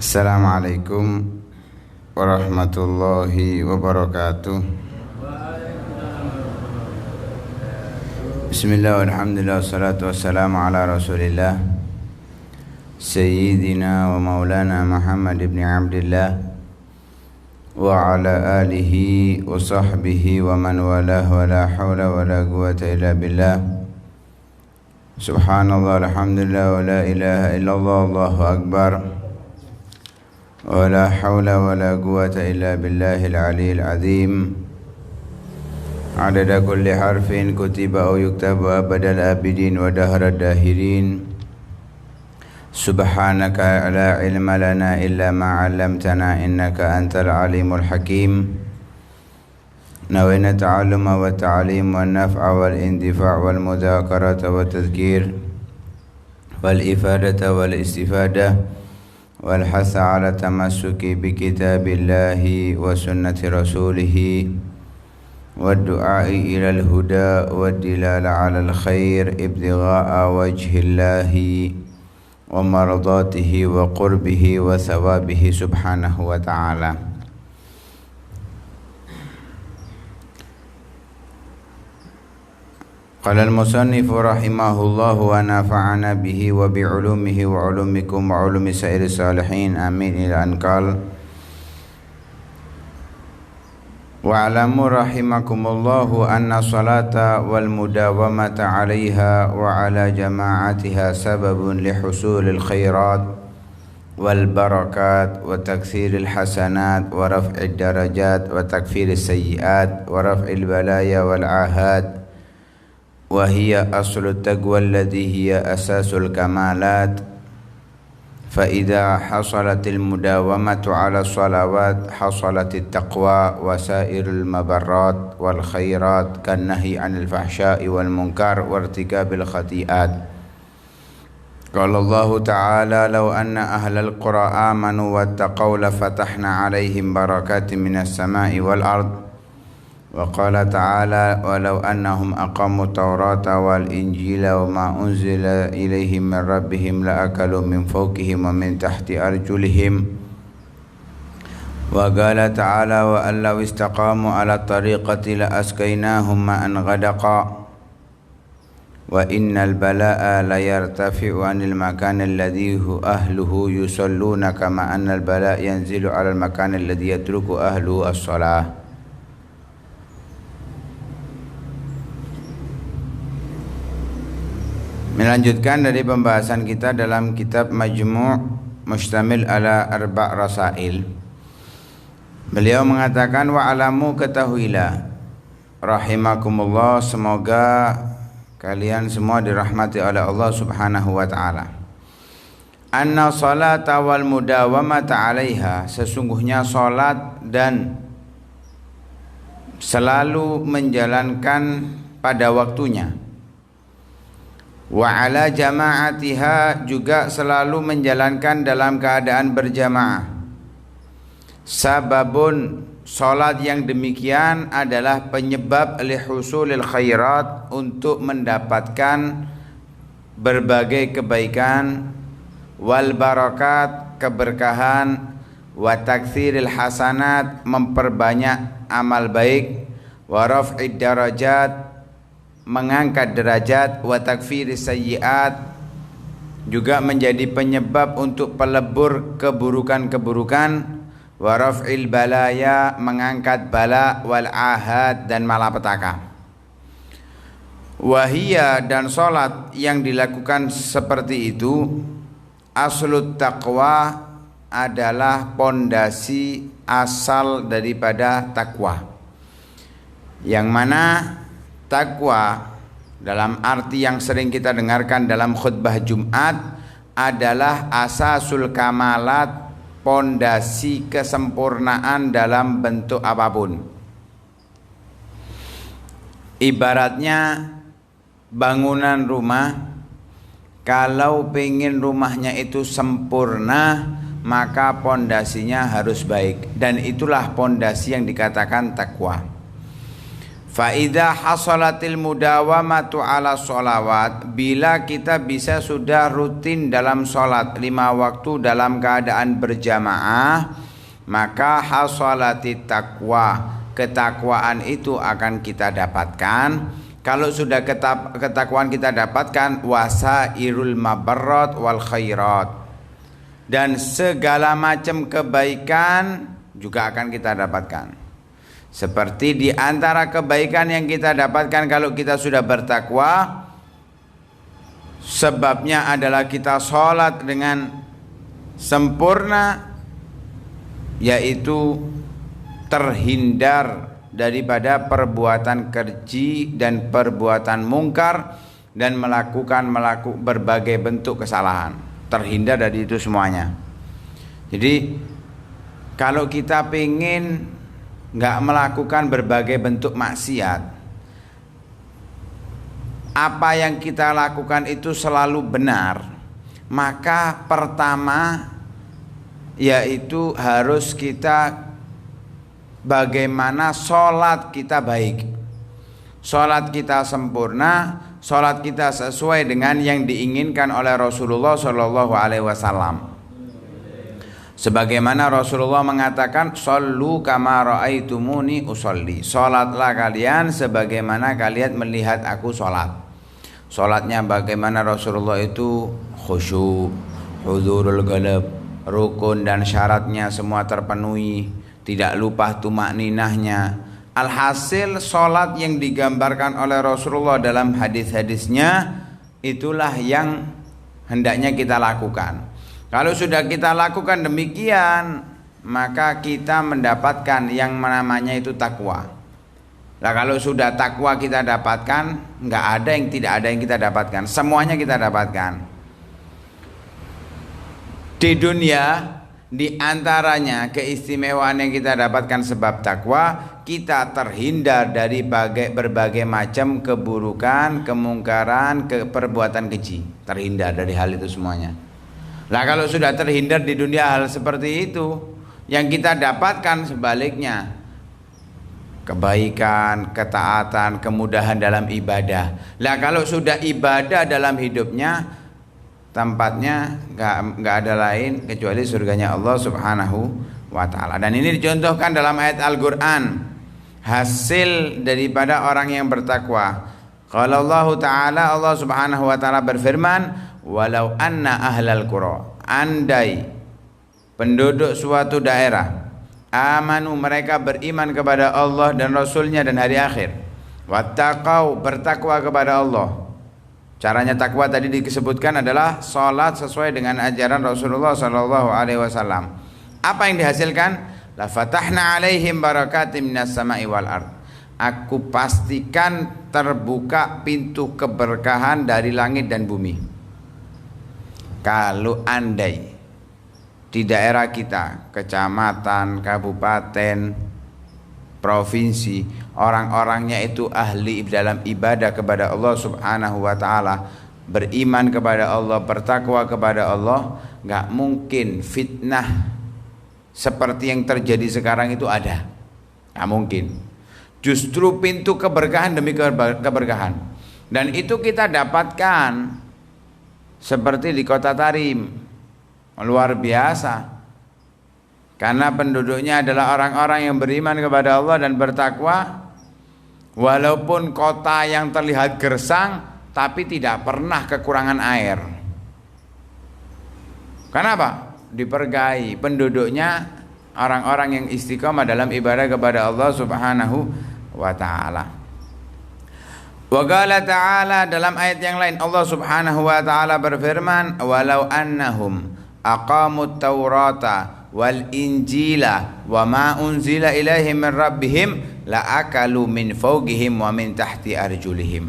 Assalamualaikum warahmatullahi wabarakatuh. Bismillah, alhamdulillah, wassalatu wassalamu ala rasulillah Sayyidina wa maulana Muhammad ibn Abdillah wa ala alihi wa sahbihi wa man walah wa la hawla wa la quwwata illa billah. Subhanallah, alhamdulillah, wa la ilaha illallah, Allahu akbar, wa la hawla wa la quwwata illa billahil aliyyil azim. Adada kulli harfin kutiba aw yuktabu abadal abidin wa dahrad dahirin. Subhanaka la ilma lana illa ma 'allamtana innaka antal alimul hakim. Nawayna ta'alluma wa ta'lim wa naf'a wal indifa' wal mudhakarata wa tadhkir wal ifadata wal istifadah wal hatha ala tamassuki bi kitabillahi wa sunnati rasulih wad du'a'i ila al huda wad dilala ala al khair ibtigha'a wajhillahi wa maradatihi wa qurbihi wa thawabihi subhanahu wa ta'ala. Qala al-musannifu rahimahullahu wa nafa'ana bihi wa bi'ulumihi wa ulumikum wa ulumi sa'iri salihin amin ila anqal. Wa'alamu rahimakumullahu anna salata wal mudawamata 'alaiha wa 'ala jama'atiha sababun li husulil khairat wal barakat wa takthiril hasanat wa raf'id darajat wa takfiris sayyiat wa raf'il balaya wal ahad. وهي أصل التقوى الذي هي أساس الكمالات. فإذا حصلت المداومة على الصلوات حصلت التقوى وسائر المبرات والخيرات كالنهي عن الفحشاء والمنكر وارتكاب الخطيئات. قال الله تعالى لو أن أهل القرى آمنوا واتقوا لفتحنا عليهم بركات من السماء والأرض. وقال تعالى ولو أنهم أقاموا التوراة والإنجيل وما أنزل إليهم من ربهم لأكلوا من فوقهم ومن تحت أرجلهم. وقال تعالى وأن لو استقاموا على الطريقة لأسقيناهم ماء غدقا. وإن البلاء ليرتفع عن المكان الذي أهله يصلون كما أن البلاء ينزل على المكان الذي يترك أهله الصلاة. Melanjutkan dari pembahasan kita dalam kitab Majmu' Mustamil ala Arba' Rasail. Beliau mengatakan wa'alamu ketahuilah rahimakumullah, semoga kalian semua dirahmati oleh Allah Subhanahu wa taala. Anna salata wal mudawamata 'alaiha, sesungguhnya salat dan selalu menjalankan pada waktunya. Wa ala jama'atiha, juga selalu menjalankan dalam keadaan berjamaah. Sababun, salat yang demikian adalah penyebab lihusulil khairat, untuk mendapatkan berbagai kebaikan, wal barakat, keberkahan, wa takthiril hasanat, memperbanyak amal baik, wa raf'id darajat, mengangkat derajat, wa takfiris sayyiat, juga menjadi penyebab untuk pelebur keburukan-keburukan, wa raf'il balaya, mengangkat bala, wal ahad, dan malapetaka. Wahia, dan salat yang dilakukan seperti itu, aslut taqwa, adalah pondasi asal daripada takwa, yang mana takwa dalam arti yang sering kita dengarkan dalam khutbah Jumat adalah asasul kamalat, pondasi kesempurnaan dalam bentuk apapun. Ibaratnya bangunan rumah, kalau pengen rumahnya itu sempurna, maka pondasinya harus baik, dan itulah pondasi yang dikatakan takwa. Fa idza hasalatil mudawamatu ala sholawat, bila kita bisa sudah rutin dalam sholat 5 waktu dalam keadaan berjamaah, maka hasalatit taqwa, ketakwaan itu akan kita dapatkan. Kalau sudah ketakwaan kita dapatkan, wasairul mabarrat wal khairat, dan segala macam kebaikan juga akan kita dapatkan. Seperti di antara kebaikan yang kita dapatkan kalau kita sudah bertakwa, sebabnya adalah kita sholat dengan sempurna, yaitu terhindar daripada perbuatan keji dan perbuatan mungkar dan melakukan berbagai bentuk kesalahan. Terhindar dari itu semuanya. Jadi kalau kita pengen nggak melakukan berbagai bentuk maksiat, apa yang kita lakukan itu selalu benar, maka pertama yaitu harus kita bagaimana sholat kita baik, sholat kita sempurna, sholat kita sesuai dengan yang diinginkan oleh Rasulullah SAW. Sebagaimana Rasulullah mengatakan, "Shollu kama ra'aitumuni usolli." Salatlah kalian sebagaimana kalian melihat aku salat. Salatnya bagaimana Rasulullah itu khusyuk, huzurul qalb, rukun dan syaratnya semua terpenuhi, tidak lupa tumakninahnya. Alhasil salat yang digambarkan oleh Rasulullah dalam hadis-hadisnya itulah yang hendaknya kita lakukan. Kalau sudah kita lakukan demikian, maka kita mendapatkan yang namanya itu takwa. Nah, kalau sudah takwa kita dapatkan, nggak ada yang tidak ada yang kita dapatkan, semuanya kita dapatkan. Di dunia, di antaranya keistimewaan yang kita dapatkan sebab takwa, kita terhindar dari berbagai macam keburukan, kemungkaran, perbuatan keji. Terhindar dari hal itu semuanya. Nah, kalau sudah terhindar di dunia hal seperti itu, yang kita dapatkan sebaliknya kebaikan, ketaatan, kemudahan dalam ibadah. Nah, kalau sudah ibadah dalam hidupnya, tempatnya nggak ada lain kecuali surganya Allah Subhanahu wa ta'ala. Dan ini dicontohkan dalam ayat Al-Qur'an, hasil daripada orang yang bertakwa. Qala Allah Ta'ala, Allah Subhanahu wa ta'ala berfirman, walau anna ahlal qura, andai penduduk suatu daerah, amanu, mereka beriman kepada Allah dan Rasulnya dan hari akhir, wattaqau, bertakwa kepada Allah. Caranya takwa tadi disebutkan adalah salat sesuai dengan ajaran Rasulullah SAW. Apa yang dihasilkan? La fatahna alaihim barakatim minas sama'i wal ard. Aku pastikan terbuka pintu keberkahan dari langit dan bumi. Kalau andai di daerah kita, kecamatan, kabupaten, provinsi, orang-orangnya itu ahli dalam ibadah kepada Allah Subhanahu wa ta'ala, beriman kepada Allah, bertakwa kepada Allah, nggak mungkin fitnah seperti yang terjadi sekarang itu ada. Nggak mungkin. Justru pintu keberkahan demi keberkahan. Dan itu kita dapatkan seperti di kota Tarim, luar biasa, karena penduduknya adalah orang-orang yang beriman kepada Allah dan bertakwa. Walaupun kota yang terlihat gersang, tapi tidak pernah kekurangan air. Kenapa? Dipergai penduduknya orang-orang yang istiqomah dalam ibadah kepada Allah Subhanahu wa ta'ala. Wa qala ta'ala, dalam ayat yang lain Allah Subhanahu wa ta'ala berfirman, walau annahum aqamut taurata wal injila wa ma unzila ilaihim min rabbihim la akalu min fawqihim wa min tahti arjulihim.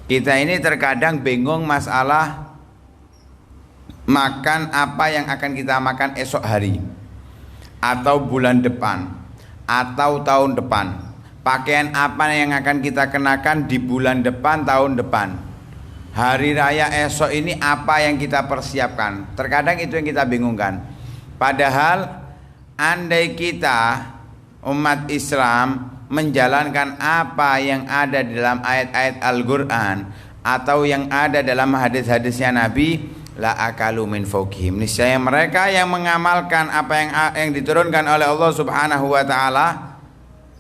Kita ini terkadang bingung masalah makan apa yang akan kita makan esok hari atau bulan depan atau tahun depan. Pakaian apa yang akan kita kenakan di bulan depan, tahun depan, hari raya esok ini apa yang kita persiapkan. Terkadang itu yang kita bingungkan. Padahal andai kita umat Islam menjalankan apa yang ada di dalam ayat-ayat Al-Qur'an atau yang ada dalam hadis-hadisnya Nabi, la akalu min fawqihim. Niscaya mereka yang mengamalkan apa yang diturunkan oleh Allah Subhanahu wa taala,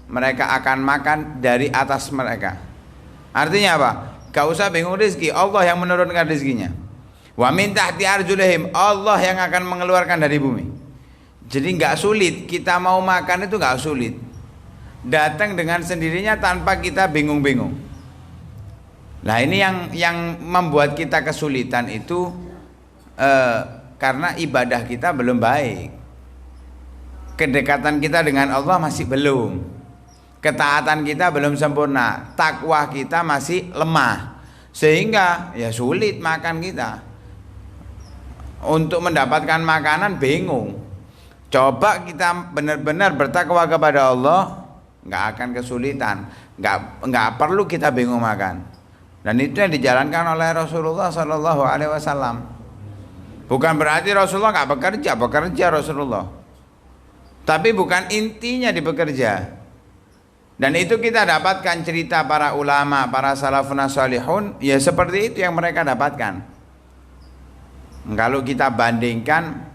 mereka akan makan dari atas mereka. Artinya apa? Gak usah bingung rezeki, Allah yang menurunkan rezekinya. Wa min tahti arjulihim, Allah yang akan mengeluarkan dari bumi. Jadi gak sulit, kita mau makan itu gak sulit. Datang dengan sendirinya tanpa kita bingung-bingung. Nah ini yang membuat kita kesulitan itu karena ibadah kita belum baik. Kedekatan kita dengan Allah masih belum. Ketaatan kita belum sempurna, takwa kita masih lemah, sehingga ya sulit makan kita. Untuk mendapatkan makanan bingung. Coba kita benar-benar bertakwa kepada Allah, nggak akan kesulitan, nggak perlu kita bingung makan. Dan itu yang dijalankan oleh Rasulullah Sallallahu Alaihi Wasallam. Bukan berarti Rasulullah nggak bekerja Rasulullah. Tapi bukan intinya di bekerja. Dan itu kita dapatkan cerita para ulama, para salafun salihun, ya seperti itu yang mereka dapatkan. Kalau kita bandingkan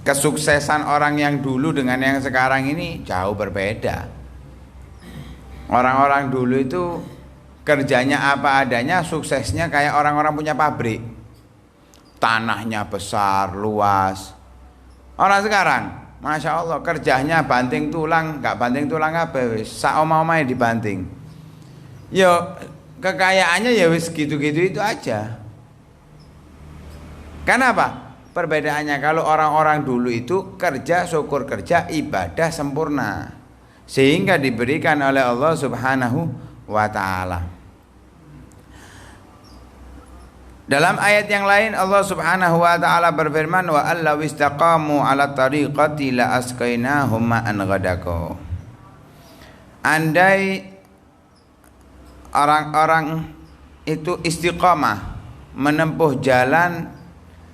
kesuksesan orang yang dulu dengan yang sekarang ini jauh berbeda. Orang-orang dulu itu kerjanya apa adanya, suksesnya kayak orang-orang punya pabrik. Tanahnya besar, luas. Orang sekarang, Masya Allah, kerjanya banting tulang, gak banting tulang apa wis, saoma-omanya dibanting. Yo, kekayaannya ya wis gitu-gitu itu aja. Kenapa? Perbedaannya kalau orang-orang dulu itu kerja, syukur kerja, ibadah sempurna, sehingga diberikan oleh Allah Subhanahu wa taala. Dalam ayat yang lain Allah Subhanahu wa taala berfirman, wa allaw istaqamu ala tariqati la asqainahum ma'an ghadaqo. Andai orang-orang itu istiqamah menempuh jalan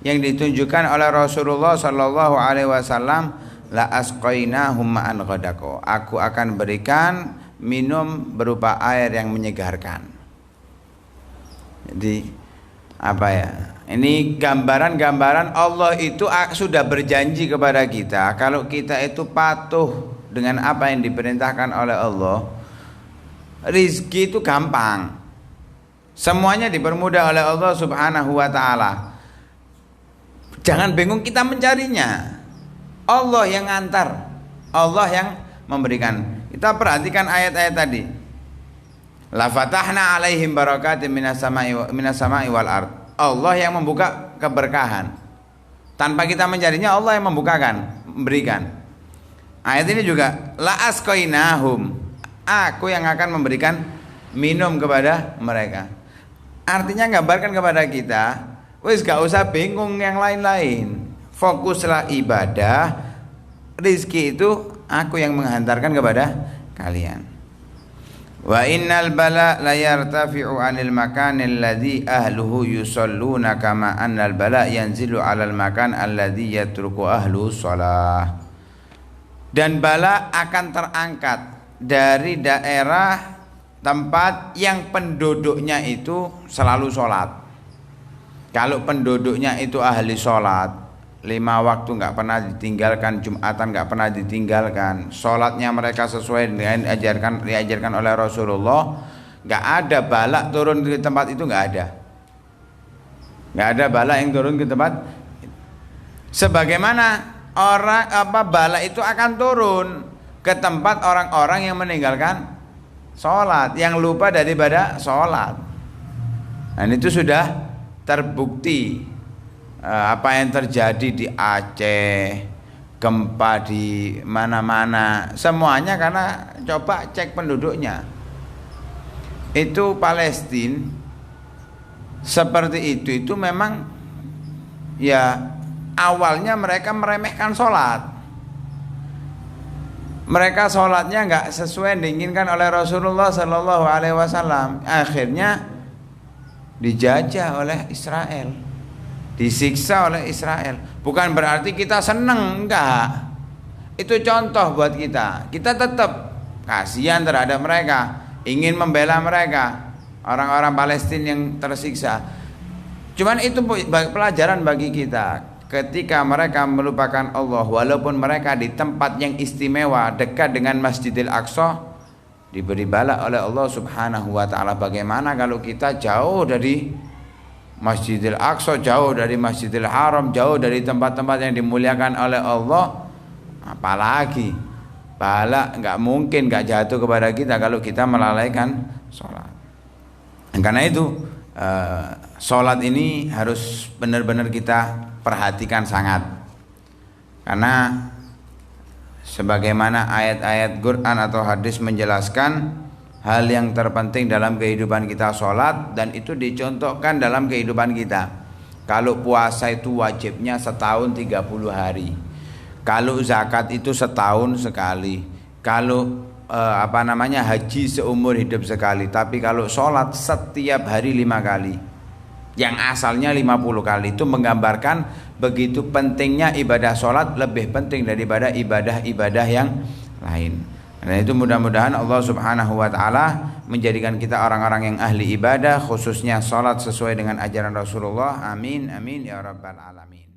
yang ditunjukkan oleh Rasulullah sallallahu alaihi wasallam, la asqainahum ma'an ghadaqo. Aku akan berikan minum berupa air yang menyegarkan. Jadi apa ya? Ini gambaran-gambaran Allah itu sudah berjanji kepada kita, kalau kita itu patuh dengan apa yang diperintahkan oleh Allah, rizki itu gampang. Semuanya dipermudah oleh Allah Subhanahu wa taala. Jangan bingung kita mencarinya. Allah yang antar, Allah yang memberikan. Kita perhatikan ayat-ayat tadi. La fatahna alaihim barakatim minas sama'i wal ard. Allah yang membuka keberkahan. Tanpa kita mencarinya, Allah yang membukakan, memberikan. Ayat ini juga la asqainahum. Aku yang akan memberikan minum kepada mereka. Artinya gambarkan kepada kita, wis gak usah bingung yang lain-lain. Fokuslah ibadah. Rizki itu aku yang menghantarkan kepada kalian. Wa innal bala la yartafi'u 'anil makanil ladzi ahluhu yusalluna kama annal bala yanzilu 'alal makan alladzi yatruku ahlu shalah. Dan bala akan terangkat dari daerah tempat yang penduduknya itu selalu sholat. Kalau penduduknya itu ahli sholat, 5 waktu nggak pernah ditinggalkan, Jumatan nggak pernah ditinggalkan, sholatnya mereka sesuai dengan diajarkan oleh Rasulullah, nggak ada balak turun ke tempat itu, nggak ada balak yang turun ke tempat. Sebagaimana balak itu akan turun ke tempat orang-orang yang meninggalkan sholat, yang lupa daripada sholat. Dan itu sudah terbukti. Apa yang terjadi di Aceh, gempa di mana-mana, semuanya karena coba cek penduduknya. Itu Palestina seperti itu memang ya awalnya mereka meremehkan sholat. Mereka sholatnya nggak sesuai diinginkan oleh Rasulullah Sallallahu Alaihi Wasallam. Akhirnya dijajah oleh Israel, disiksa oleh Israel. Bukan berarti kita senang, enggak. Itu contoh buat kita. Kita tetap kasihan terhadap mereka, ingin membela mereka, orang-orang Palestina yang tersiksa. Cuman itu pelajaran bagi kita. Ketika mereka melupakan Allah, walaupun mereka di tempat yang istimewa dekat dengan Masjidil Aqsa, diberi bala oleh Allah Subhanahu wa taala. Bagaimana kalau kita jauh dari Masjidil Aqsa, jauh dari Masjidil Haram, jauh dari tempat-tempat yang dimuliakan oleh Allah? Apalagi bala nggak mungkin nggak jatuh kepada kita kalau kita melalaikan sholat. Karena itu sholat ini harus benar-benar kita perhatikan sangat, karena sebagaimana ayat-ayat Quran atau hadis menjelaskan, hal yang terpenting dalam kehidupan kita sholat, dan itu dicontohkan dalam kehidupan kita. Kalau puasa itu wajibnya setahun 30 hari, kalau zakat itu setahun sekali, kalau haji seumur hidup sekali. Tapi kalau sholat setiap hari 5 kali, yang asalnya 50 kali. Itu menggambarkan begitu pentingnya ibadah sholat, lebih penting daripada ibadah-ibadah yang lain. Nah itu mudah-mudahan Allah Subhanahu wa ta'ala menjadikan kita orang-orang yang ahli ibadah, khususnya sholat sesuai dengan ajaran Rasulullah. Amin amin ya rabbal alamin.